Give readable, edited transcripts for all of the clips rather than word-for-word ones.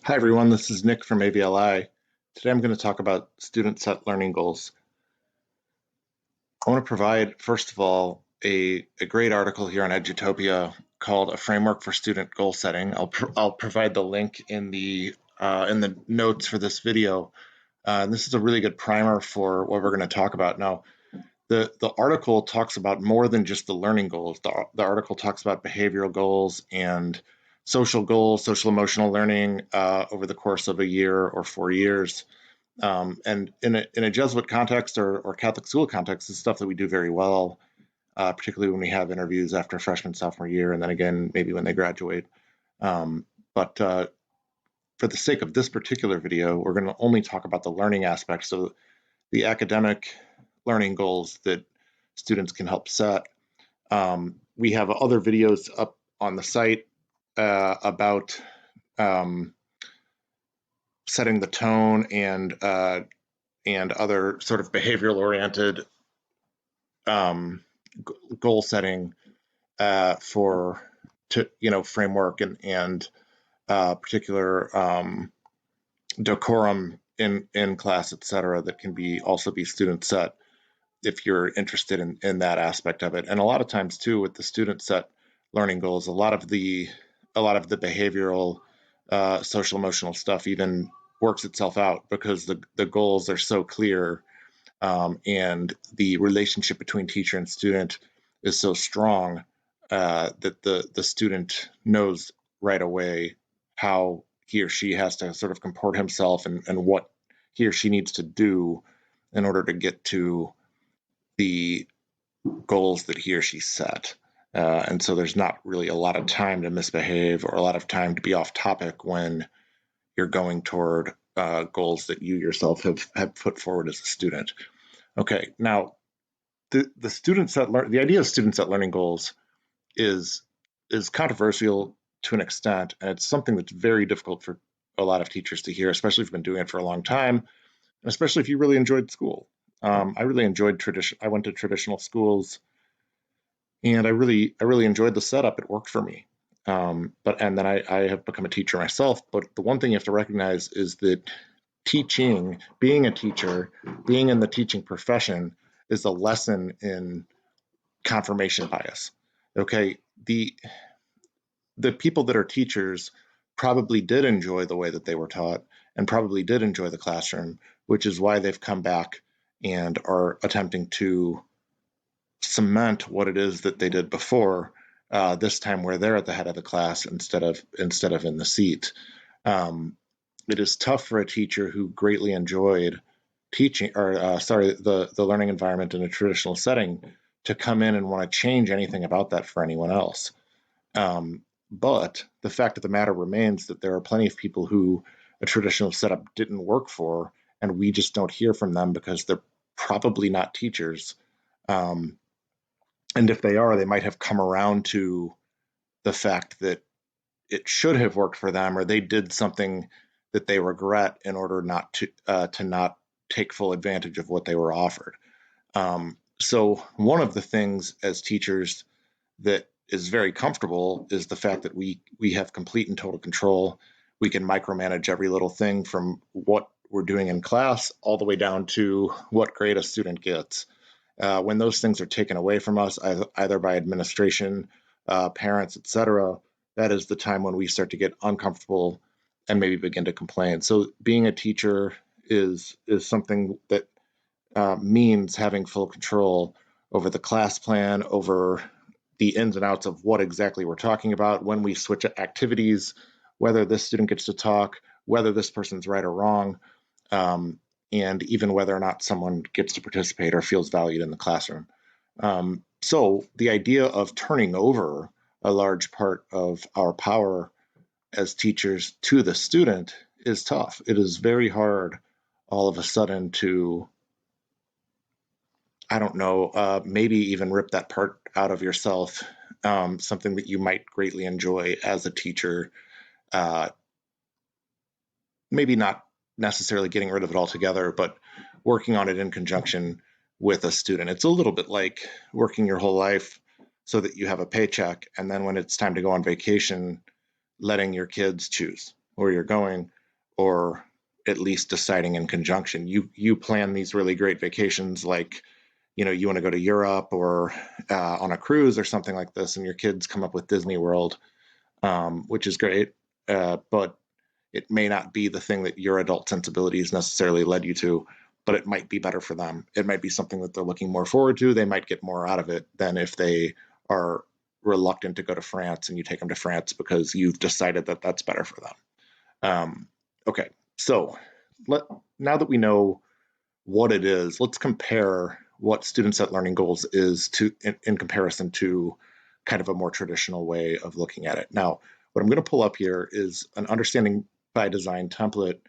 Hi everyone, this is Nick from AVLI. Today I'm going to talk about student set learning goals. I want to provide, first of all, a great article here on Edutopia called "A Framework for Student Goal Setting." I'll provide the link in the notes for this video. And this is a really good primer for what we're going to talk about now. The article talks about more than just the learning goals. The article talks about behavioral goals and social goals, social emotional learning over the course of a year or 4 years. And in a Jesuit context or Catholic school context, is stuff that we do very well, particularly when we have interviews after freshman, sophomore year, and then again, maybe when they graduate. But for the sake of this particular video, we're going to only talk about the learning aspect. So the academic learning goals that students can help set. We have other videos up on the site about setting the tone and other sort of behavioral oriented goal setting for framework and particular decorum in class, et cetera, that can be also be student set if you're interested in that aspect of it. And a lot of times too, with the student set learning goals, a lot of the behavioral social emotional stuff even works itself out because the goals are so clear, and the relationship between teacher and student is so strong that the student knows right away how he or she has to sort of comport himself and what he or she needs to do in order to get to the goals that he or she set. And so there's not really a lot of time to misbehave or a lot of time to be off topic when you're going toward goals that you yourself have put forward as a student. Okay, now the idea of student set learning goals is controversial to an extent, and it's something that's very difficult for a lot of teachers to hear, especially if you've been doing it for a long time, and especially if you really enjoyed school. I really enjoyed tradition. I went to traditional schools, and I really enjoyed the setup. It worked for me. And then I have become a teacher myself. But the one thing you have to recognize is that teaching, being a teacher, being in the teaching profession, is a lesson in confirmation bias. Okay, the people that are teachers probably did enjoy the way that they were taught and probably did enjoy the classroom, which is why they've come back and are attempting to cement what it is that they did before, this time where they're at the head of the class instead of in the seat. It is tough for a teacher who greatly enjoyed teaching or the learning environment in a traditional setting to come in and want to change anything about that for anyone else. But the fact of the matter remains that there are plenty of people who a traditional setup didn't work for, and we just don't hear from them because they're probably not teachers. And if they are, they might have come around to the fact that it should have worked for them, or they did something that they regret in order not to not take full advantage of what they were offered. So one of the things as teachers that is very comfortable is the fact that we have complete and total control. We can micromanage every little thing from what we're doing in class all the way down to what grade a student gets. When those things are taken away from us, either by administration, parents, etc., that is the time when we start to get uncomfortable and maybe begin to complain. So being a teacher is something that means having full control over the class plan, over the ins and outs of what exactly we're talking about, when we switch activities, whether this student gets to talk, whether this person's right or wrong, and even whether or not someone gets to participate or feels valued in the classroom. So the idea of turning over a large part of our power as teachers to the student is tough. It is very hard all of a sudden to, I don't know, maybe even rip that part out of yourself, something that you might greatly enjoy as a teacher. Uh, Maybe not necessarily getting rid of it altogether, but working on it in conjunction with a student. It's a little bit like working your whole life so that you have a paycheck, and then when it's time to go on vacation, letting your kids choose. where you're going, or at least deciding in conjunction. You plan these really great vacations, like you want to go to Europe or on a cruise or something like this, and your kids come up with Disney World, which is great, but it may not be the thing that your adult sensibilities necessarily led you to, but it might be better for them. It might be something that they're looking more forward to. They might get more out of it than if they are reluctant to go to France and you take them to France because you've decided that that's better for them. Okay, so let now that we know what it is, let's compare what student set learning goals is to in comparison to kind of a more traditional way of looking at it. Now, what I'm going to pull up here is an understanding by design template.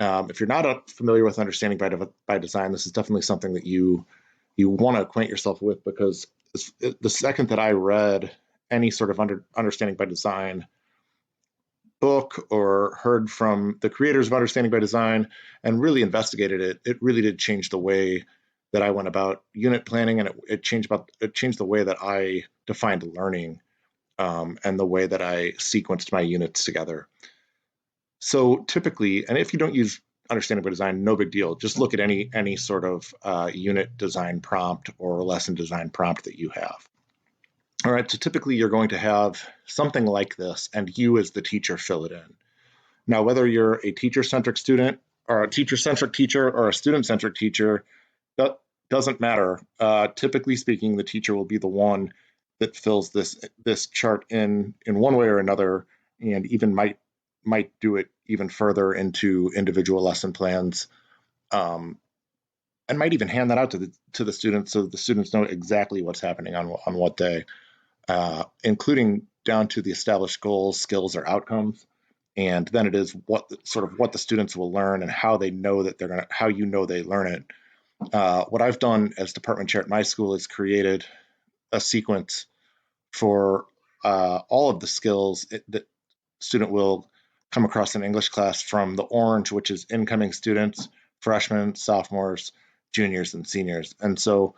If you're not familiar with understanding by design, this is definitely something that you want to acquaint yourself with, because the second that I read any sort of understanding by design book or heard from the creators of Understanding by Design and really investigated it, it really did change the way that I went about unit planning, and it changed the way that I defined learning, and the way that I sequenced my units together. So typically, and if you don't use Understanding by Design, no big deal. Just look at any sort of unit design prompt or lesson design prompt that you have. All right, so typically you're going to have something like this, and you as the teacher fill it in. Now, whether you're a teacher-centric student or a teacher-centric teacher or a student-centric teacher, that doesn't matter. Typically speaking, the teacher will be the one that fills this chart in one way or another, and even might do it even further into individual lesson plans, um, and might even hand that out to the students so that the students know exactly what's happening on what day, including down to the established goals, skills, or outcomes. And then it is what the students will learn and how they know that how they learn it. What I've done as department chair at my school is created a sequence for all of the skills that student will come across in English class, from the orange, which is incoming students, freshmen, sophomores, juniors, and seniors. And so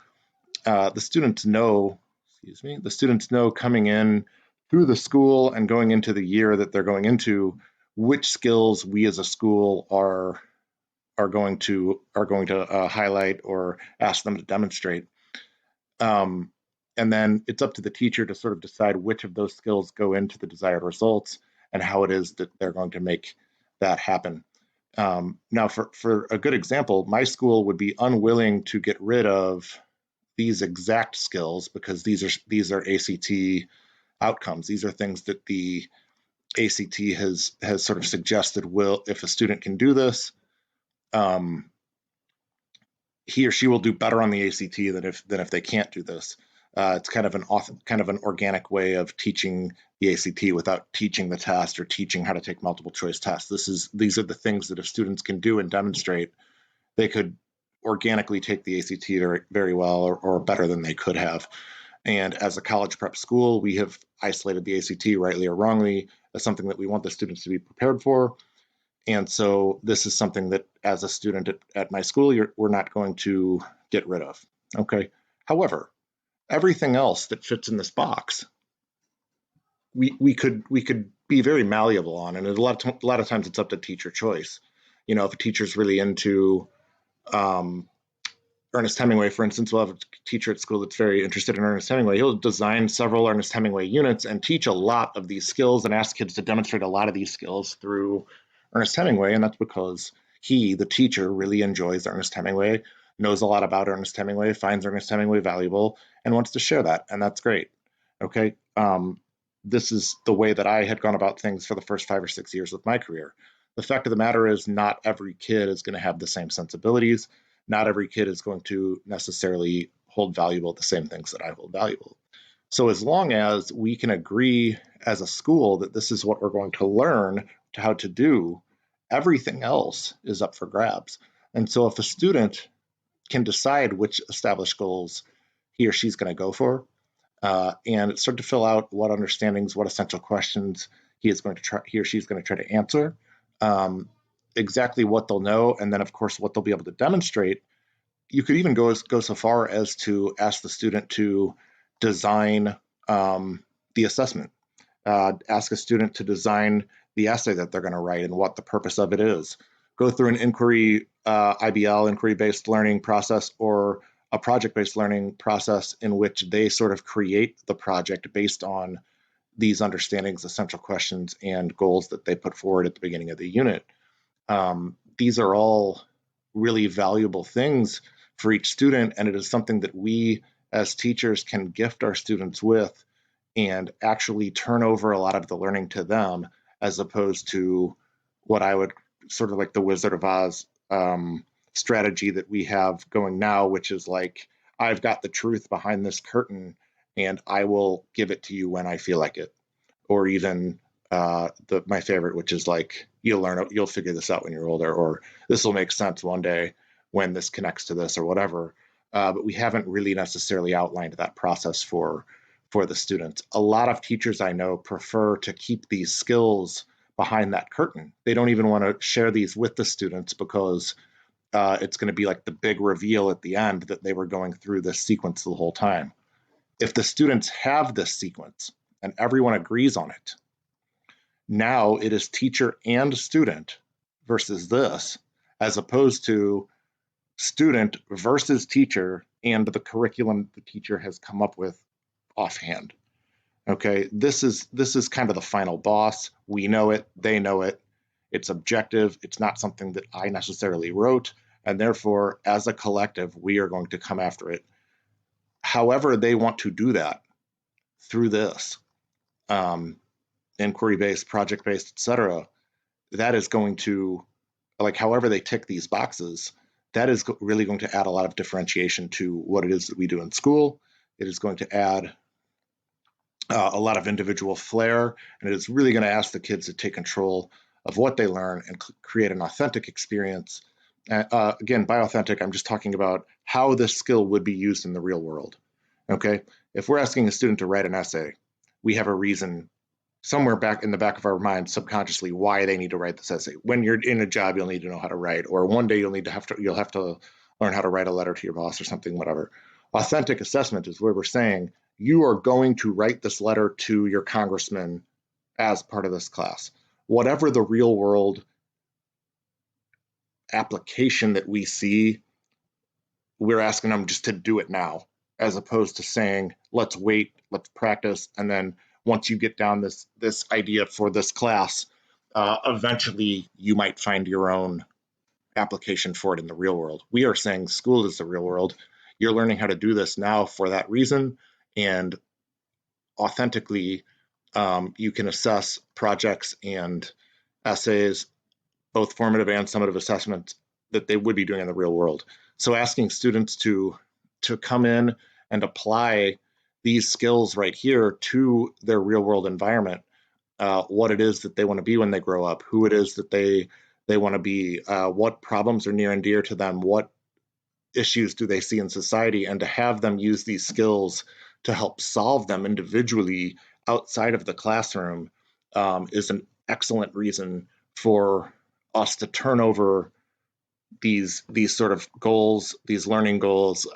the students know, coming in through the school and going into the year that they're going into, which skills we as a school are going to highlight or ask them to demonstrate. And then it's up to the teacher to sort of decide which of those skills go into the desired results and how it is that they're going to make that happen. Now, for a good example, my school would be unwilling to get rid of these exact skills because these are ACT outcomes. These are things that the ACT has sort of suggested will, if a student can do this, um, he or she will do better on the ACT than if they can't do this. It's kind of an organic way of teaching the ACT without teaching the test or teaching how to take multiple choice tests. These are the things that if students can do and demonstrate, they could organically take the ACT very, very well, or better than they could have. And as a college prep school, we have isolated the ACT, rightly or wrongly, as something that we want the students to be prepared for. And so this is something that, as a student at my school, we're not going to get rid of. Okay. However, everything else that fits in this box, we could be very malleable on, and a lot of times it's up to teacher choice. If a teacher's really into Ernest Hemingway, for instance, we'll have a teacher at school that's very interested in Ernest Hemingway. He'll design several Ernest Hemingway units and teach a lot of these skills and ask kids to demonstrate a lot of these skills through Ernest Hemingway. And that's because he, the teacher, really enjoys Ernest Hemingway, knows a lot about Ernest Hemingway, finds Ernest Hemingway valuable, and wants to share that. And that's great. Okay. This is the way that I had gone about things for the first 5 or 6 years of my career. The fact of the matter is, not every kid is going to have the same sensibilities. Not every kid is going to necessarily hold valuable the same things that I hold valuable. So as long as we can agree as a school that this is what we're going to learn how to do, everything else is up for grabs. And so if a student can decide which established goals he or she's going to go for, and start to fill out what understandings, what essential questions he or she's going to try to answer, um, exactly what they'll know, and then of course what they'll be able to demonstrate. You could even go so far as to ask the student to design the assessment. Ask a student to design the essay that they're going to write and what the purpose of it is. Go through an inquiry, IBL, inquiry-based learning process, or a project-based learning process in which they sort of create the project based on these understandings, essential questions, and goals that they put forward at the beginning of the unit. These are all really valuable things for each student, and it is something that we as teachers can gift our students with and actually turn over a lot of the learning to them, as opposed to what I would sort of like the Wizard of Oz strategy that we have going now, which is like, I've got the truth behind this curtain and I will give it to you when I feel like it. Or even my favorite, which is like, you'll figure this out when you're older, or this will make sense one day when this connects to this or whatever. But we haven't really necessarily outlined that process for the students. A lot of teachers I know prefer to keep these skills behind that curtain. They don't even want to share these with the students because it's going to be like the big reveal at the end that they were going through this sequence the whole time. If the students have this sequence and everyone agrees on it, now it is teacher and student versus this, as opposed to student versus teacher and the curriculum the teacher has come up with offhand. Okay, this is kind of the final boss. We know it, they know it. It's objective. It's not something that I necessarily wrote, and therefore, as a collective, we are going to come after it. However, they want to do that through this inquiry-based, project-based, etc. That is going to, like, however they tick these boxes, that is really going to add a lot of differentiation to what it is that we do in school. It is going to add a lot of individual flair, and it is really going to ask the kids to take control of what they learn and create an authentic experience. Again, by authentic, I'm just talking about how this skill would be used in the real world. Okay, if we're asking a student to write an essay, we have a reason somewhere back in the back of our mind subconsciously why they need to write this essay. When you're in a job, you'll need to know how to write, or one day you'll have to learn how to write a letter to your boss or something, whatever. Authentic assessment is where we're saying you are going to write this letter to your congressman as part of this class. Whatever the real world application that we see, we're asking them just to do it now, as opposed to saying, let's wait, let's practice, and then once you get down this idea for this class, eventually you might find your own application for it in the real world. We are saying school is the real world. You're learning how to do this now for that reason, and authentically, you can assess projects and essays, both formative and summative assessments, that they would be doing in the real world. So asking students to come in and apply these skills right here to their real world environment, what it is that they want to be when they grow up, who it is that they want to be, what problems are near and dear to them, what issues do they see in society, and to have them use these skills to help solve them individually outside of the classroom is an excellent reason for us to turn over these sort of goals, these learning goals,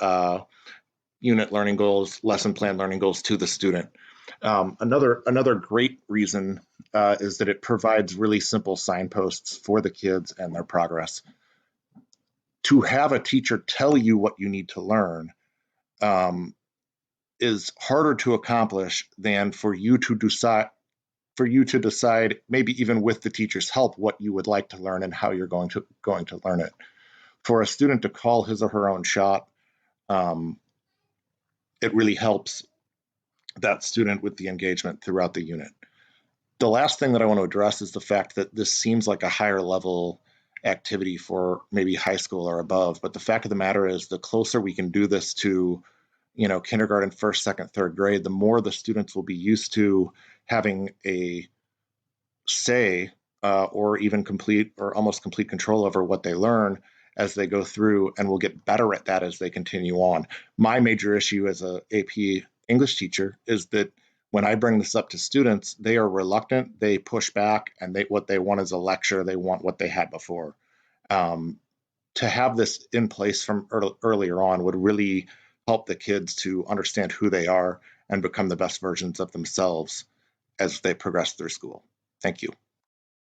unit learning goals, lesson plan learning goals to the student. Another great reason is that it provides really simple signposts for the kids and their progress. To have a teacher tell you what you need to learn is harder to accomplish than for you to decide, maybe even with the teacher's help, what you would like to learn and how you're going to learn it. For a student to call his or her own shot, it really helps that student with the engagement throughout the unit. The last thing that I want to address is the fact that this seems like a higher level activity for maybe high school or above, but the fact of the matter is, the closer we can do this to, kindergarten, first, second, third grade, the more the students will be used to having a say or even complete or almost complete control over what they learn as they go through, and will get better at that as they continue on. My major issue as a AP English teacher is that when I bring this up to students, they are reluctant, they push back, and what they want is a lecture. They want what they had before. To have this in place from earlier on would really help the kids to understand who they are and become the best versions of themselves as they progress through school. Thank you.